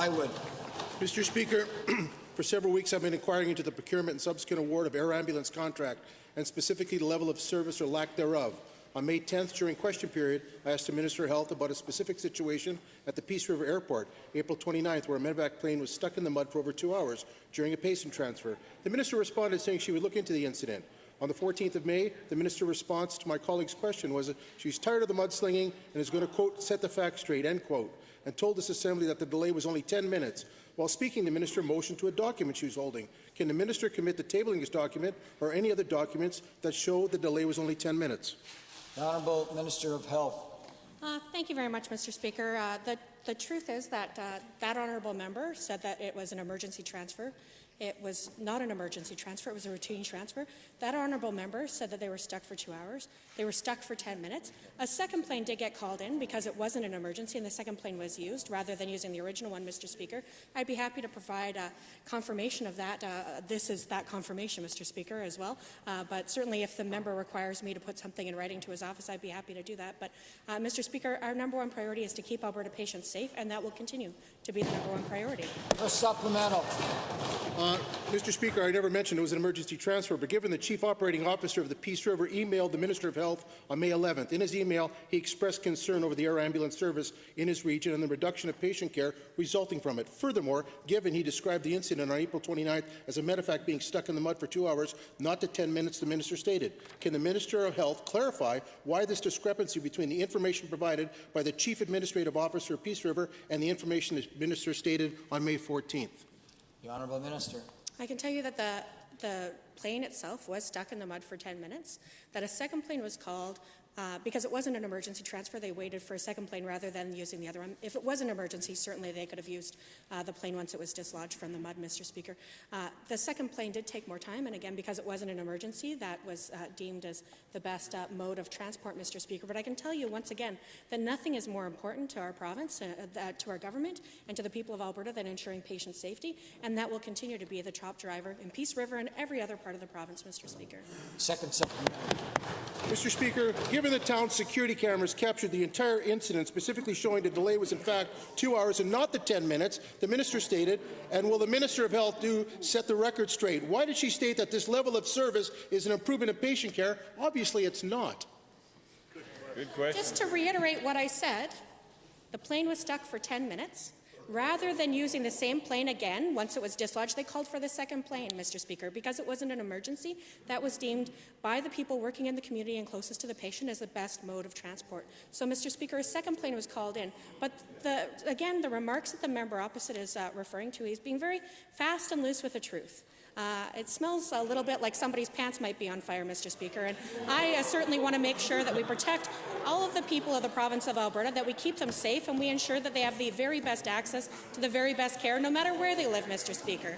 I would. Mr. Speaker, for several weeks I've been inquiring into the procurement and subsequent award of air ambulance contract, and specifically the level of service or lack thereof. On May 10th, during question period, I asked the Minister of Health about a specific situation at the Peace River Airport, April 29th, where a medevac plane was stuck in the mud for over 2 hours during a patient transfer. The Minister responded saying she would look into the incident. On the 14th of May, the Minister's response to my colleague's question was that she's tired of the mudslinging and is going to, quote, set the facts straight, end quote, and told this Assembly that the delay was only 10 minutes. While speaking, the Minister motioned to a document she was holding. Can the Minister commit to tabling this document or any other documents that show the delay was only 10 minutes? The Honourable Minister of Health. Thank you very much, Mr. Speaker. The truth is that that honourable member said that it was an emergency transfer. It was not an emergency transfer, it was a routine transfer. That honourable member said that they were stuck for 2 hours. They were stuck for 10 minutes. A second plane did get called in because it wasn't an emergency and the second plane was used rather than using the original one, Mr. Speaker. I'd be happy to provide confirmation of that. This is that confirmation, Mr. Speaker, as well. But certainly if the member requires me to put something in writing to his office, I'd be happy to do that. But, Mr. Speaker, our #1 priority is to keep Alberta patients safe, and that will continue to be the #1 priority. A supplemental. Mr. Speaker, I never mentioned it was an emergency transfer, but given the Chief Operating Officer of the Peace River emailed the Minister of Health on May 11th. In his email, he expressed concern over the air ambulance service in his region and the reduction of patient care resulting from it. Furthermore, given he described the incident on April 29th as a medevac being stuck in the mud for 2 hours, not the 10 minutes the Minister stated. Can the Minister of Health clarify why this discrepancy between the information provided by the Chief Administrative Officer of Peace River and the information the Minister stated on May 14th? The Honourable Minister. I can tell you that the plane itself was stuck in the mud for 10 minutes, that a second plane was called because it wasn't an emergency transfer. They waited for a second plane rather than using the other one. If it was an emergency, certainly they could have used the plane once it was dislodged from the mud, Mr. Speaker. The second plane did take more time, and again, because it wasn't an emergency, that was deemed as the best mode of transport, Mr. Speaker. But I can tell you once again that nothing is more important to our province, to our government, and to the people of Alberta than ensuring patient safety, and that will continue to be the top driver in Peace River and every other part of the province, Mr. Speaker. Second supplemental. Mr. Speaker, given the town's security cameras captured the entire incident, specifically showing the delay was in fact 2 hours and not the 10 minutes, the Minister stated, and will the Minister of Health set the record straight? Why did she state that this level of service is an improvement in patient care? Obviously it's not. Good question. Just to reiterate what I said, the plane was stuck for 10 minutes. Rather than using the same plane again once it was dislodged, they called for the second plane, Mr. Speaker, because it wasn't an emergency. That was deemed by the people working in the community and closest to the patient as the best mode of transport. So, Mr. Speaker, a second plane was called in. But again, the remarks that the member opposite is referring to, he's being very fast and loose with the truth. It smells a little bit like somebody's pants might be on fire, Mr. Speaker, and I certainly want to make sure that we protect all of the people of the province of Alberta, that we keep them safe, and we ensure that they have the very best access to the very best care, no matter where they live, Mr. Speaker.